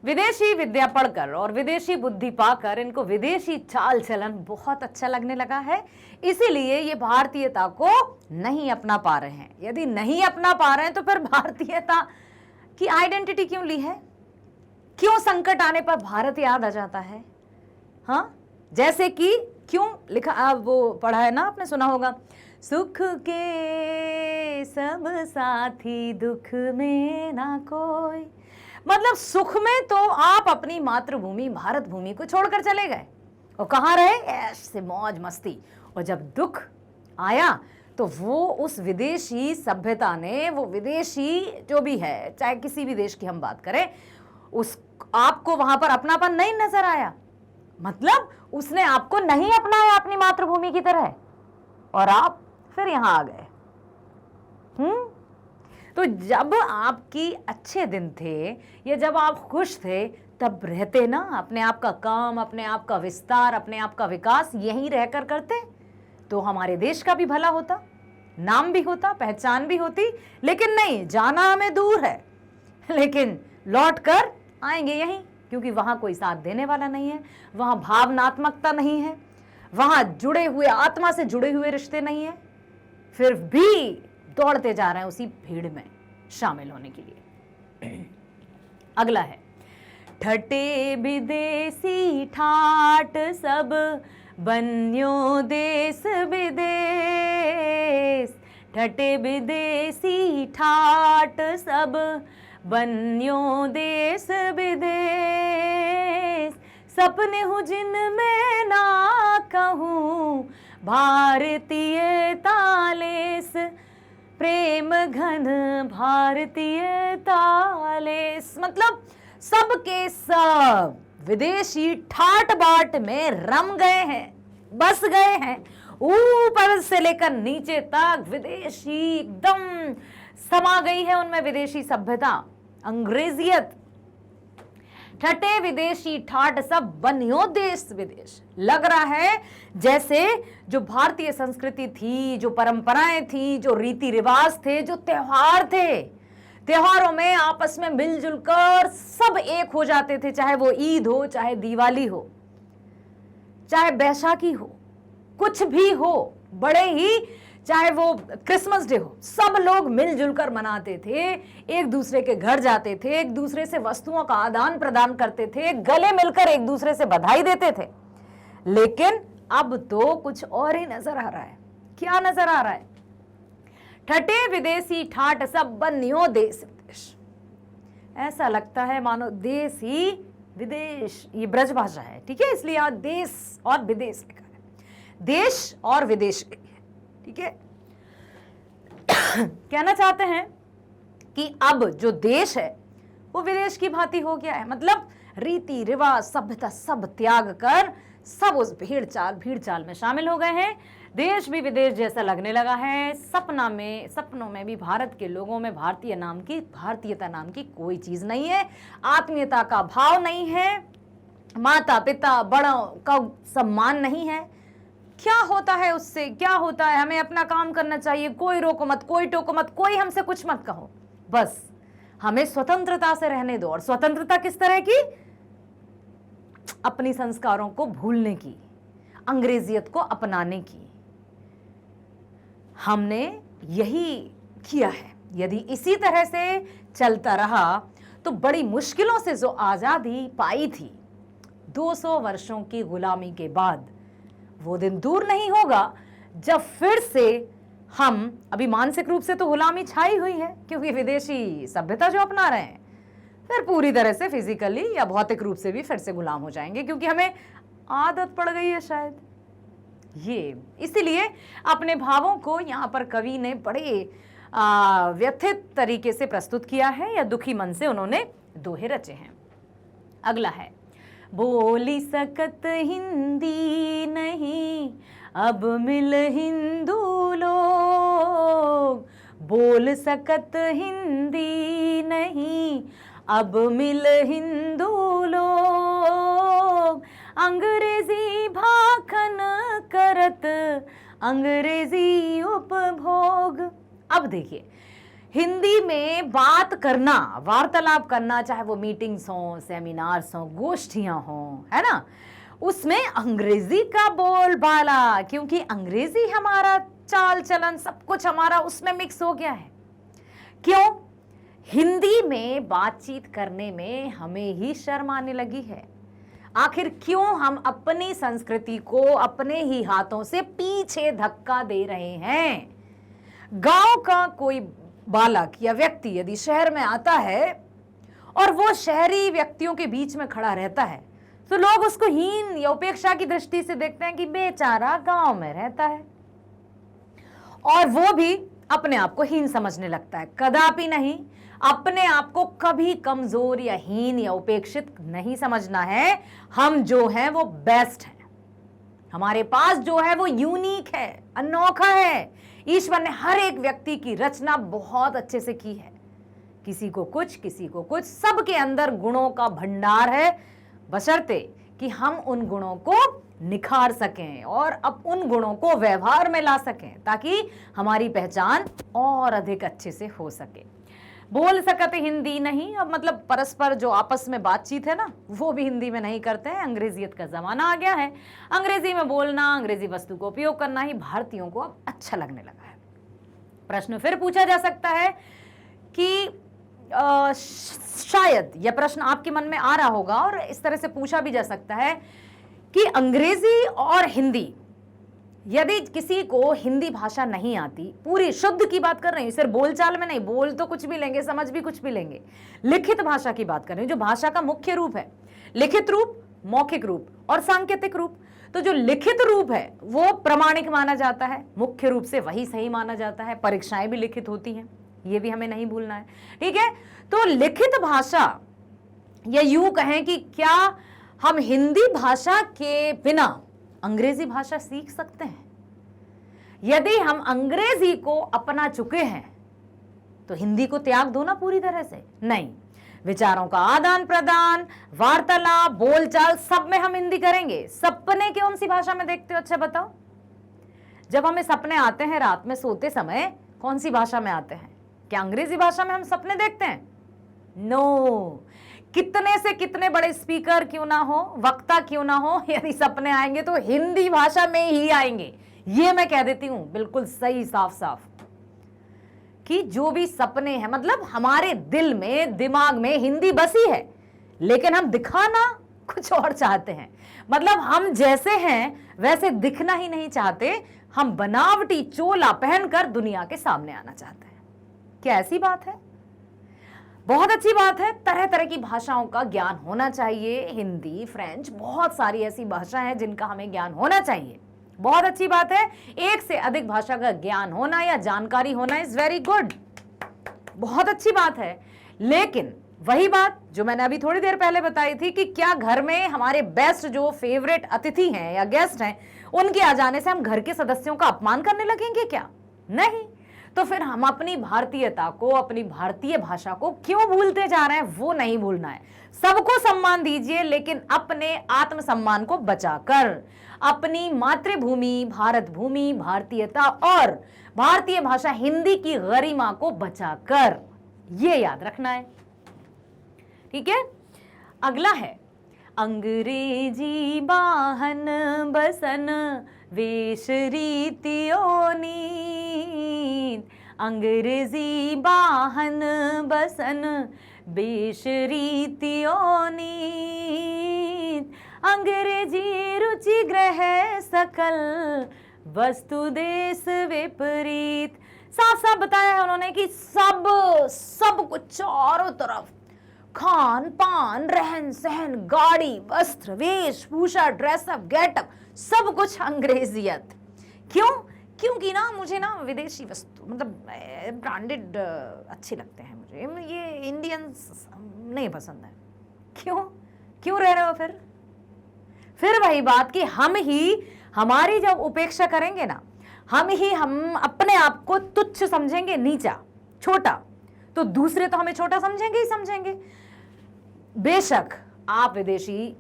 विदेशी विद्या पढ़कर और विदेशी बुद्धि पाकर इनको विदेशी चाल चलन बहुत अच्छा लगने लगा है। इसीलिए ये भारतीयता को नहीं अपना पा रहे हैं। यदि नहीं अपना पा रहे हैं तो फिर भारतीयता की आइडेंटिटी क्यों ली है? क्यों संकट आने पर भारत याद आ जाता है? हाँ, जैसे कि क्यों लिखा, वो पढ़ा है ना, आपने सुना होगा, सुख के सब साथी दुख में ना कोई। मतलब सुख में तो आप अपनी मातृभूमि भारत भूमि को छोड़कर चले गए, और कहाँ रहे? ऐश से मौज मस्ती। और जब दुख आया तो वो उस विदेशी सभ्यता ने, वो विदेशी जो भी है, चाहे किसी भी देश की हम बात करें, उस आपको वहां पर अपनापन नहीं नजर आया। मतलब उसने आपको नहीं अपनाया अपनी मातृभूमि की तरह, और आप फिर यहां आ गए। तो जब आपकी अच्छे दिन थे, या जब आप खुश थे, तब रहते ना अपने आप का काम, अपने आप का विस्तार, अपने आप का विकास यहीं रहकर करते, तो हमारे देश का भी भला होता, नाम भी होता, पहचान भी होती। लेकिन नहीं, जाना हमें दूर है, लेकिन लौट कर आएंगे यहीं, क्योंकि वहां कोई साथ देने वाला नहीं है, वहां भावनात्मकता नहीं है, वहां जुड़े हुए, आत्मा से जुड़े हुए रिश्ते नहीं है। फिर भी दौड़ते जा रहे हैं उसी भीड़ में शामिल होने के लिए। अगला है, ठटे विदेशी ठाट सब बन्यो देश विदेश। ठटे विदेशी ठाट सब बन्यो देश विदेश। सपने हूँ जिनमें ना कहूँ भारतीय तालेस। प्रेम घन भारतीय तालेस। मतलब सबके सब विदेशी ठाट बाट में रम गए हैं, बस गए हैं। ऊपर से लेकर नीचे तक विदेशी एकदम समा गई है उनमें, विदेशी सभ्यता, अंग्रेजियत। ठटे विदेशी ठाट सब बन्यो देश विदेश। लग रहा है जैसे जो भारतीय संस्कृति थी, जो परंपराएं थी, जो रीति रिवाज थे, जो त्योहार थे, त्योहारों में आपस में मिलजुल कर सब एक हो जाते थे, चाहे वो ईद हो, चाहे दिवाली हो, चाहे बैसाखी हो, कुछ भी हो, बड़े ही, चाहे वो क्रिसमस डे हो, सब लोग मिलजुल कर मनाते थे, एक दूसरे के घर जाते थे, एक दूसरे से वस्तुओं का आदान प्रदान करते थे, गले मिलकर एक दूसरे से बधाई देते थे। लेकिन अब तो कुछ और ही नजर आ रहा है। क्या नजर आ रहा है? ठटे विदेशी ठाट सब बन्यो देश विदेश। ऐसा लगता है मानो देश ही विदेश, ये ब्रज भाषा है, ठीक है, इसलिए यहाँ देश और विदेश लिखा है, देश और विदेश, ठीक है। कहना चाहते हैं कि अब जो देश है वो विदेश की भांति हो गया है। मतलब रीति रिवाज, सभ्यता सब त्याग कर सब उस भीड़ चाल में शामिल हो गए हैं। देश भी विदेश जैसा लगने लगा है। सपनों में भी भारत के लोगों में भारतीयता नाम की कोई चीज नहीं है, आत्मीयता का भाव नहीं है, माता पिता बड़ों का सम्मान नहीं है। क्या होता है उससे, क्या होता है? हमें अपना काम करना चाहिए, कोई रोको मत, कोई टोको मत, कोई हमसे कुछ मत कहो, बस हमें स्वतंत्रता से रहने दो। और स्वतंत्रता किस तरह की? अपनी संस्कारों को भूलने की, अंग्रेजियत को अपनाने की। हमने यही किया है। यदि इसी तरह से चलता रहा तो बड़ी मुश्किलों से जो आजादी पाई थी 200 वर्षों की गुलामी के बाद, वो दिन दूर नहीं होगा जब फिर से हम, अभी मानसिक रूप से तो गुलामी छाई हुई है क्योंकि विदेशी सभ्यता जो अपना रहे हैं, फिर पूरी तरह से फिजिकली या भौतिक रूप से भी फिर से गुलाम हो जाएंगे क्योंकि हमें आदत पड़ गई है शायद। ये इसीलिए अपने भावों को यहाँ पर कवि ने बड़े व्यथित तरीके से प्रस्तुत किया है, या दुखी मन से उन्होंने दोहे रचे हैं। अगला है, बोली सकत हिंदी नहीं अब मिल हिंदू लोग, बोल सकत हिंदी नहीं अब मिल हिंदू लोग, अंग्रेजी भाखन करत अंग्रेजी उपभोग। अब देखिए, हिंदी में बात करना, वार्तालाप करना, चाहे वो मीटिंग्स हों, सेमिनार्स हों, गोष्ठियां हों, है ना, उसमें अंग्रेजी का बोलबाला, क्योंकि अंग्रेजी हमारा चाल चलन सब कुछ हमारा उसमें मिक्स हो गया है। क्यों? हिंदी में बातचीत करने में हमें ही शर्म आने लगी है। आखिर क्यों हम अपनी संस्कृति को अपने ही हाथों से पीछे धक्का दे रहे हैं? गांव का कोई बालक या व्यक्ति यदि शहर में आता है और वो शहरी व्यक्तियों के बीच में खड़ा रहता है तो लोग उसको हीन या उपेक्षा की दृष्टि से देखते हैं कि बेचारा गांव में रहता है, और वो भी अपने आप को हीन समझने लगता है। कदापि नहीं, अपने आप को कभी कमजोर या हीन या उपेक्षित नहीं समझना है। हम जो हैं वो बेस्ट हैं, हमारे पास जो है वो यूनिक है, अनोखा है। ईश्वर ने हर एक व्यक्ति की रचना बहुत अच्छे से की है, किसी को कुछ, किसी को कुछ, सबके अंदर गुणों का भंडार है, बशर्ते कि हम उन गुणों को निखार सकें और अब उन गुणों को व्यवहार में ला सकें ताकि हमारी पहचान और अधिक अच्छे से हो सके। बोल सकते हिंदी नहीं, अब मतलब परस्पर जो आपस में बातचीत है ना, वो भी हिंदी में नहीं करते हैं। अंग्रेजियत का जमाना आ गया है। अंग्रेजी में बोलना, अंग्रेजी वस्तु को उपयोग करना ही भारतीयों को अब अच्छा लगने लगा है। प्रश्न फिर पूछा जा सकता है कि शायद यह प्रश्न आपके मन में आ रहा होगा और इस तरह से पूछा भी जा सकता है कि अंग्रेजी और हिंदी, यदि किसी को हिंदी भाषा नहीं आती, पूरी शुद्ध की बात कर रही हूं, सिर्फ बोलचाल में नहीं, बोल तो कुछ भी लेंगे, समझ भी कुछ भी लेंगे, लिखित भाषा की बात कर रही हूं, जो भाषा का मुख्य रूप है, लिखित रूप, मौखिक रूप और सांकेतिक रूप। तो जो लिखित रूप है वो प्रमाणिक माना जाता है, मुख्य रूप से वही सही माना जाता है। परीक्षाएं भी लिखित होती हैं, ये भी हमें नहीं भूलना है, ठीक है। तो लिखित भाषा, या यूं कहें कि क्या हम हिंदी भाषा के बिना अंग्रेजी भाषा सीख सकते हैं? यदि हम अंग्रेजी को अपना चुके हैं तो हिंदी को त्याग दो ना पूरी तरह से। नहीं, विचारों का आदान प्रदान, वार्तालाप, बोलचाल, सब में हम हिंदी करेंगे। सपने कौन सी भाषा में देखते हो? अच्छा बताओ, जब हमें सपने आते हैं रात में सोते समय, कौन सी भाषा में आते हैं? क्या अंग्रेजी भाषा में हम सपने देखते हैं? नो। कितने से कितने बड़े स्पीकर क्यों ना हो, वक्ता क्यों ना हो, यदि सपने आएंगे तो हिंदी भाषा में ही आएंगे। ये मैं कह देती हूं बिल्कुल सही, साफ साफ, कि जो भी सपने हैं, मतलब हमारे दिल में, दिमाग में हिंदी बसी है, लेकिन हम दिखाना कुछ और चाहते हैं। मतलब हम जैसे हैं वैसे दिखना ही नहीं चाहते, हम बनावटी चोला पहनकर दुनिया के सामने आना चाहते हैं। क्या ऐसी बात है? बहुत अच्छी बात है। तरह तरह की भाषाओं का ज्ञान होना चाहिए, हिंदी, फ्रेंच, बहुत सारी ऐसी भाषाएं हैं जिनका हमें ज्ञान होना चाहिए। बहुत अच्छी बात है। एक से अधिक भाषा का ज्ञान होना या जानकारी होना इज वेरी गुड, बहुत अच्छी बात है। लेकिन वही बात जो मैंने अभी थोड़ी देर पहले बताई थी कि क्या घर में हमारे बेस्ट जो फेवरेट अतिथि हैं या गेस्ट हैं, उनके आ जाने से हम घर के सदस्यों का अपमान करने लगेंगे क्या? नहीं। तो फिर हम अपनी भारतीयता को, अपनी भारतीय भाषा को क्यों भूलते जा रहे हैं? वो नहीं भूलना है। सबको सम्मान दीजिए, लेकिन अपने आत्मसम्मान को बचाकर, अपनी मातृभूमि भारत भूमि, भारतीयता और भारतीय भाषा हिंदी की गरिमा को बचाकर, ये याद रखना है। ठीक है। अगला है अंग्रेजी वाहन बसन वेश रीतियों नीत, अंग्रेजी वाहन बसन वेश रीतियों नीत, अंग्रेजी रुचि ग्रह सकल वस्तु देश विपरीत। साफ साफ बताया है उन्होंने कि सब कुछ चारों तरफ, खान पान, रहन सहन, गाड़ी, वस्त्र, वेशभूषा, ड्रेसअप, गेटअप, सब कुछ अंग्रेजियत। क्यों? क्योंकि ना मुझे ना विदेशी वस्तु मतलब ब्रांडेड अच्छे लगते हैं, मुझे ये इंडियंस नहीं पसंद है। क्यों रह रहे हो फिर वही बात कि हम ही हमारी जब उपेक्षा करेंगे ना, हम अपने आप को तुच्छ समझेंगे, नीचा, छोटा, तो दूसरे तो हमें छोटा समझेंगे ही समझेंगे। बेशक आप विदेशी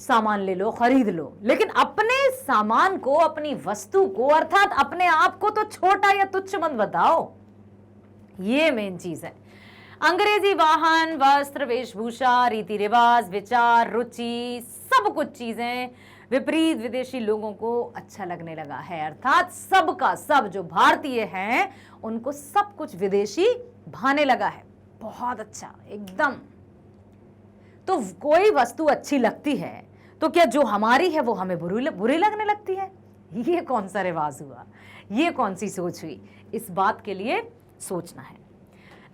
सामान ले लो, खरीद लो, लेकिन अपने सामान को, अपनी वस्तु को, अर्थात अपने आप को तो छोटा या तुच्छ मत बताओ। ये मेन चीज है। अंग्रेजी वाहन, वस्त्र, वेशभूषा, रीति रिवाज, विचार, रुचि, सब कुछ चीजें विपरीत विदेशी लोगों को अच्छा लगने लगा है। अर्थात सबका सब जो भारतीय हैं उनको सब कुछ विदेशी भाने लगा है। बहुत अच्छा, एकदम। तो कोई वस्तु अच्छी लगती है तो क्या जो हमारी है वो हमें बुरी लगने लगती है? ये कौन सा रिवाज हुआ? ये कौन सी सोच हुई? इस बात के लिए सोचना है।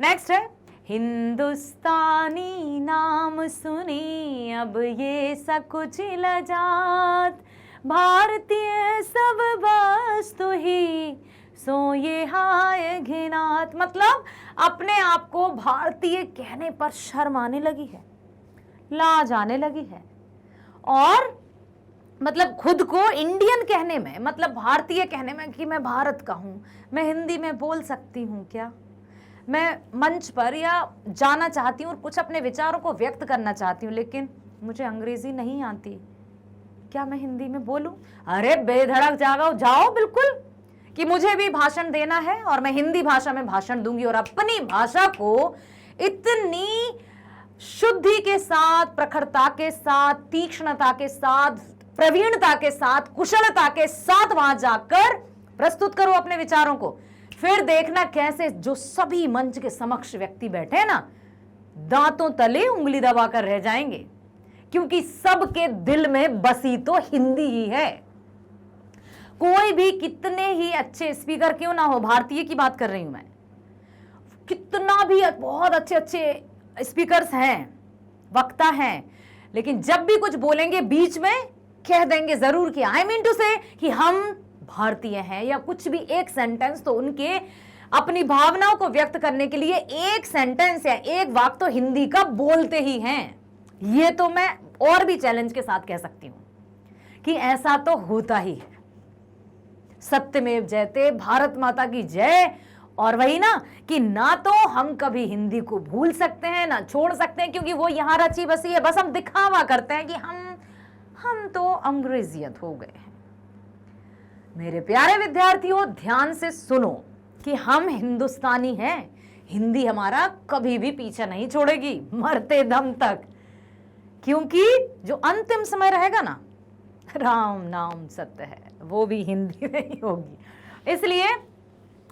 नेक्स्ट है हिंदुस्तानी नाम सुनी अब ये सकुच लजात, भारतीय सब वस्तु ही सो ये हाय घिनात। मतलब अपने आप को भारतीय कहने पर शर्म आने लगी है, लाज आने लगी है, और मतलब खुद को इंडियन कहने में, मतलब भारतीय कहने में कि मैं भारत का हूं, मैं हिंदी में बोल सकती हूं क्या, मैं मंच पर या जाना चाहती हूँ और कुछ अपने विचारों को व्यक्त करना चाहती हूँ, लेकिन मुझे अंग्रेजी नहीं आती, क्या मैं हिंदी में बोलूं? अरे बेधड़क जाओ बिल्कुल, कि मुझे भी भाषण देना है और मैं हिंदी भाषा में भाषण दूंगी और अपनी भाषा को इतनी शुद्धि के साथ, प्रखरता के साथ, तीक्ष्णता के साथ, प्रवीणता के साथ, कुशलता के साथ वहां जाकर प्रस्तुत करो अपने विचारों को। फिर देखना कैसे जो सभी मंच के समक्ष व्यक्ति बैठे हैं ना, दांतों तले उंगली दबाकर रह जाएंगे, क्योंकि सबके दिल में बसी तो हिंदी ही है। कोई भी कितने ही अच्छे स्पीकर क्यों ना हो, भारतीय की बात कर रही हूं मैं, कितना भी बहुत अच्छे अच्छे स्पीकर्स हैं, वक्ता हैं, लेकिन जब भी कुछ बोलेंगे बीच में कह देंगे जरूर कि आई मीन टू से कि हम भारतीय हैं, या कुछ भी एक सेंटेंस तो उनके अपनी भावनाओं को व्यक्त करने के लिए एक सेंटेंस या एक वाक्य तो हिंदी का बोलते ही हैं। ये तो मैं और भी चैलेंज के साथ कह सकती हूं कि ऐसा तो होता ही है। सत्यमेव जयते, भारत माता की जय। और वही ना कि ना तो हम कभी हिंदी को भूल सकते हैं ना छोड़ सकते हैं, क्योंकि वो यहां रची बसी है। बस हम दिखावा करते हैं कि हम तो अंग्रेजियत हो गए हैं। मेरे प्यारे विद्यार्थियों, ध्यान से सुनो कि हम हिंदुस्तानी हैं। हिंदी हमारा कभी भी पीछा नहीं छोड़ेगी, मरते दम तक, क्योंकि जो अंतिम समय रहेगा ना, राम नाम सत्य है, वो भी हिंदी में ही होगी। इसलिए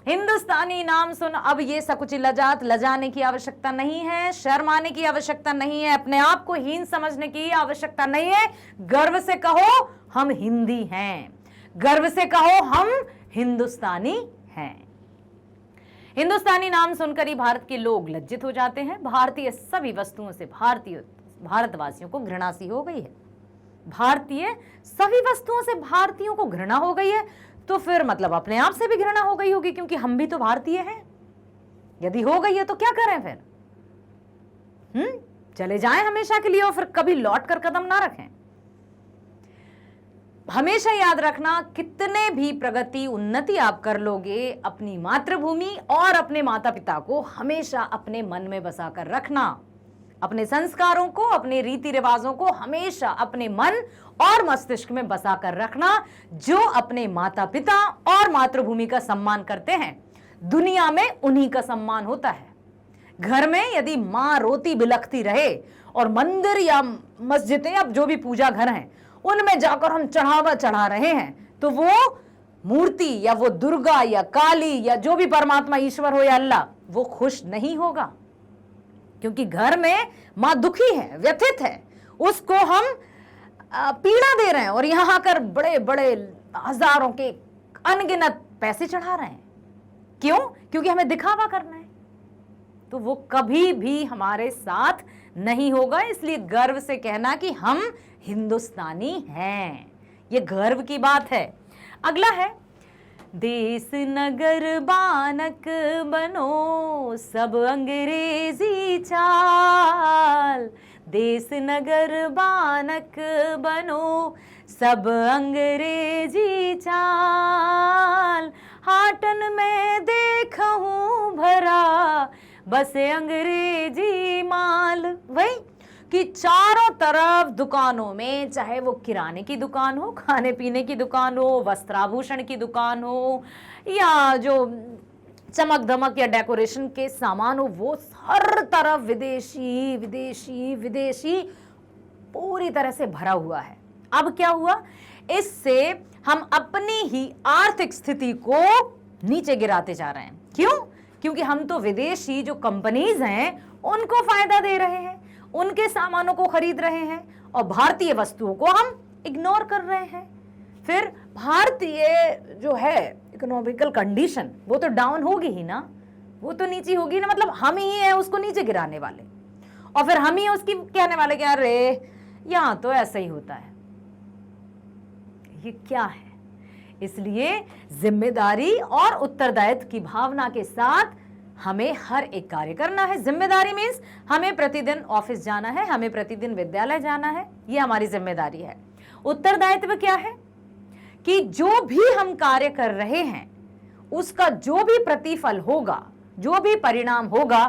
हिंदुस्तानी नाम सुन अब ये सकुच लजात, लजाने की आवश्यकता नहीं है, शर्माने की आवश्यकता नहीं है, अपने आप को हीन समझने की आवश्यकता नहीं है। गर्व से कहो हम हिंदी हैं, गर्व से कहो हम हिंदुस्तानी हैं। हिंदुस्तानी नाम सुनकर ही भारत के लोग लज्जित हो जाते हैं। भारतीय सभी वस्तुओं से भारतवासियों को घृणा सी हो गई है। भारतीय सभी वस्तुओं से भारतीयों को घृणा हो गई है, तो फिर मतलब अपने आप से भी घृणा हो गई होगी, क्योंकि हम भी तो भारतीय हैं। यदि हो गई है तो क्या करें फिर? चले जाएं हमेशा के लिए और फिर कभी लौट कर कदम ना रखें। हमेशा याद रखना, कितने भी प्रगति उन्नति आप कर लोगे, अपनी मातृभूमि और अपने माता पिता को हमेशा अपने मन में बसा कर रखना। अपने संस्कारों को, अपने रीति रिवाजों को हमेशा अपने मन और मस्तिष्क में बसा कर रखना। जो अपने माता पिता और मातृभूमि का सम्मान करते हैं, दुनिया में उन्हीं का सम्मान होता है। घर में यदि मां रोती बिलखती रहे और मंदिर या मस्जिदें या जो भी पूजा घर हैं उनमें जाकर हम चढ़ावा चढ़ा रहे हैं, तो वो मूर्ति या वो दुर्गा या काली या जो भी परमात्मा ईश्वर हो या अल्लाह, वो खुश नहीं होगा। क्योंकि घर में मां दुखी है, व्यथित है, उसको हम पीड़ा दे रहे हैं और यहां आकर बड़े बड़े हजारों के अनगिनत पैसे चढ़ा रहे हैं। क्यों? क्योंकि हमें दिखावा करना है। तो वो कभी भी हमारे साथ नहीं होगा। इसलिए गर्व से कहना कि हम हिंदुस्तानी हैं, ये गर्व की बात है। अगला है, देश नगर बानक बनो सब अंग्रेजी चाल। देश नगर बानक बनो सब अंग्रेजी चाल। हाटन में देखूं भरा बसे अंग्रेजी माल। वही कि चारों तरफ दुकानों में, चाहे वो किराने की दुकान हो, खाने पीने की दुकान हो, वस्त्राभूषण की दुकान हो, या जो चमक धमक या डेकोरेशन के सामान हो, वो हर तरफ विदेशी विदेशी विदेशी पूरी तरह से भरा हुआ है। अब क्या हुआ? इससे हम अपनी ही आर्थिक स्थिति को नीचे गिराते जा रहे हैं। क्यों? क्योंकि हम तो विदेशी जो कंपनीज हैं उनको फायदा दे रहे हैं, उनके सामानों को खरीद रहे हैं और भारतीय वस्तुओं को हम इग्नोर कर रहे हैं। फिर भारतीय जो है इकोनॉमिकल कंडीशन, वो तो डाउन होगी ही ना, वो तो नीचे होगी ना। मतलब हम ही हैं उसको नीचे गिराने वाले, और फिर हम ही उसकी कहने वाले कि अरे यहां तो ऐसा ही होता है। ये क्या है? इसलिए जिम्मेदारी और उत्तरदायित्व की भावना के साथ हमें हर एक कार्य करना है। जिम्मेदारी मीन्स हमें प्रतिदिन ऑफिस जाना है, हमें प्रतिदिन विद्यालय जाना है, ये हमारी जिम्मेदारी है। उत्तरदायित्व क्या है? कि जो भी हम कार्य कर रहे हैं उसका जो भी प्रतिफल होगा, जो भी परिणाम होगा,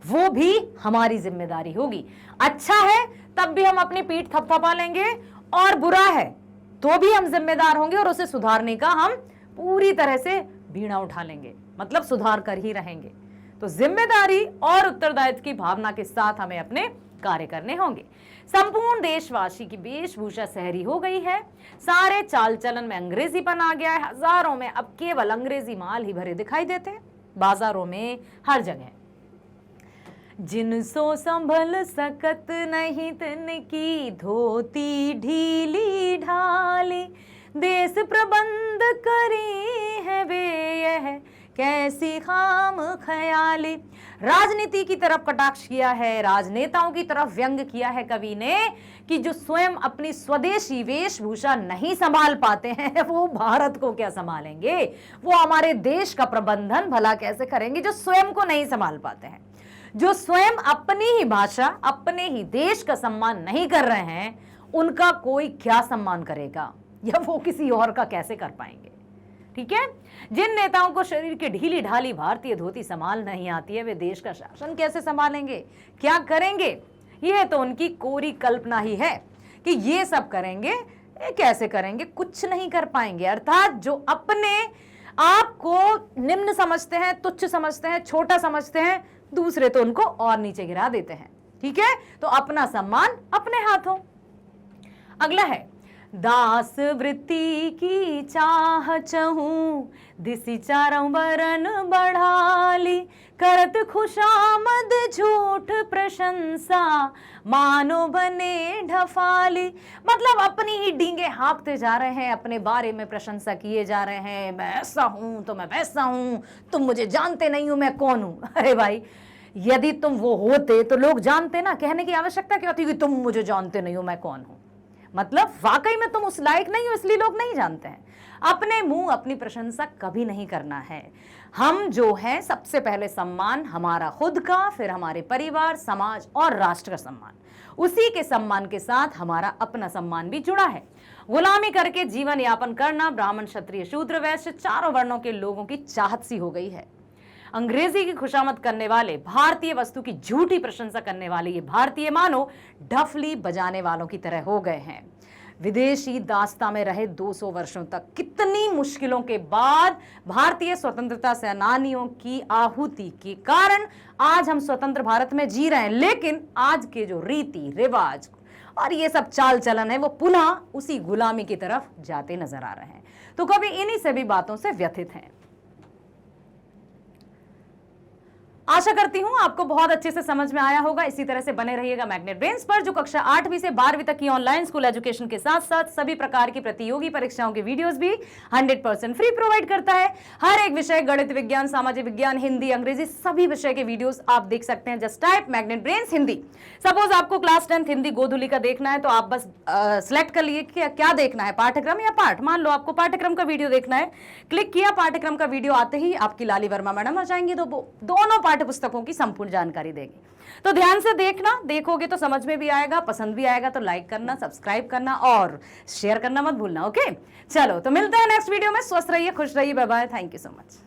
वो भी हमारी जिम्मेदारी होगी। अच्छा है तब भी हम अपनी पीठ थपथपा लेंगे, और बुरा है तो भी हम जिम्मेदार होंगे और उसे सुधारने का हम पूरी तरह से बीड़ा उठा लेंगे, मतलब सुधार कर ही रहेंगे। तो जिम्मेदारी और उत्तरदायित्व की भावना के साथ हमें अपने कार्य करने होंगे। संपूर्ण देशवासी की वेशभूषा शहरी हो गई है, सारे चाल चलन में अंग्रेजीपन आ गया है। हजारों में अब केवल अंग्रेजी माल ही भरे दिखाई देते हैं, बाजारों में हर जगह। जिनसो संभल सकत नहीं तिनकी धोती ढीली ढाली। देश प्रबंध करी है वे यह कैसी खाम ख्याली। राजनीति की तरफ कटाक्ष किया है, राजनेताओं की तरफ व्यंग किया है कवि ने कि जो स्वयं अपनी स्वदेशी वेशभूषा नहीं संभाल पाते हैं वो भारत को क्या संभालेंगे, वो हमारे देश का प्रबंधन भला कैसे करेंगे जो स्वयं को नहीं संभाल पाते हैं। जो स्वयं अपनी ही भाषा, अपने ही देश का सम्मान नहीं कर रहे हैं, उनका कोई क्या सम्मान करेगा, या वो किसी और का कैसे कर पाएंगे। ठीक है, जिन नेताओं को शरीर की ढीली ढाली भारतीय धोती संभाल नहीं आती है, वे देश का शासन कैसे संभालेंगे, क्या करेंगे। यह तो उनकी कोरी कल्पना ही है कि ये सब करेंगे, ये कैसे करेंगे, कुछ नहीं कर पाएंगे। अर्थात जो अपने आप को निम्न समझते हैं, तुच्छ समझते हैं, छोटा समझते हैं, दूसरे तो उनको और नीचे गिरा देते हैं। ठीक है, तो अपना सम्मान अपने हाथों। अगला है, दास वृत्ति की चाह चहूं दिसी चारों बरन बढ़ाली। करत खुशामद झूठ प्रशंसा मानो बने ढफाली। मतलब अपनी ही डींगे हाँकते जा रहे हैं, अपने बारे में प्रशंसा किए जा रहे हैं, मैं ऐसा हूं तो मैं वैसा हूं, तुम मुझे जानते नहीं हो मैं कौन हूं। अरे भाई, यदि तुम वो होते तो लोग जानते ना, कहने की आवश्यकता क्या होती कि तुम मुझे जानते नहीं हो मैं कौन हूं। मतलब वाकई में तुम उस लायक नहीं हो, इसलिए लोग नहीं जानते हैं। अपने मुंह अपनी प्रशंसा कभी नहीं करना है। हम जो हैं सबसे पहले सम्मान हमारा खुद का, फिर हमारे परिवार, समाज और राष्ट्र का सम्मान। उसी के सम्मान के साथ हमारा अपना सम्मान भी जुड़ा है। गुलामी करके जीवन यापन करना ब्राह्मण, क्षत्रिय, शूद्र, वैश्य चारों वर्णों के लोगों की चाहत सी हो गई है। अंग्रेजी की खुशामद करने वाले, भारतीय वस्तु की झूठी प्रशंसा करने वाले ये भारतीय मानो डफली बजाने वालों की तरह हो गए हैं। विदेशी दास्ता में रहे 200 वर्षों तक कितनी मुश्किलों के बाद भारतीय स्वतंत्रता सेनानियों की आहुति के कारण आज हम स्वतंत्र भारत में जी रहे हैं। लेकिन आज के जो रीति रिवाज और ये सब चाल चलन है वो पुनः उसी गुलामी की तरफ जाते नजर आ रहे हैं। तो कभी इन्हीं सभी बातों से व्यथित हैं। आशा करती हूं आपको बहुत अच्छे से समझ में आया होगा। इसी तरह से बने रहिएगा मैग्नेट ब्रेन्स पर, जो कक्षा 8वीं से 12वीं तक की ऑनलाइन स्कूल एजुकेशन के साथ साथ सभी प्रकार की प्रतियोगी परीक्षाओं के वीडियोस भी 100% फ्री प्रोवाइड करता है। हर एक विषय, गणित, विज्ञान, सामाजिक विज्ञान, हिंदी, अंग्रेजी, सभी विषय के वीडियोस आप देख सकते हैं। Just type magnet Brains Hindi. Suppose आपको क्लास 10th हिंदी गोधुली का देखना है तो आप बस सिलेक्ट कर लिए कि क्या देखना है, पाठ्यक्रम या पाठ। मान लो आपको पाठ्यक्रम का वीडियो देखना है, क्लिक किया, पाठ्यक्रम का वीडियो आते ही आपकी लाली वर्मा मैडम आ जाएंगी, तो दोनों पाठ्य पुस्तकों की संपूर्ण जानकारी देगी। तो ध्यान से देखना, देखोगे तो समझ में भी आएगा, पसंद भी आएगा। तो लाइक करना, सब्सक्राइब करना और शेयर करना मत भूलना। ओके, चलो तो मिलते हैं नेक्स्ट वीडियो में। स्वस्थ रहिए, खुश रहिए, bye bye, thank you so much.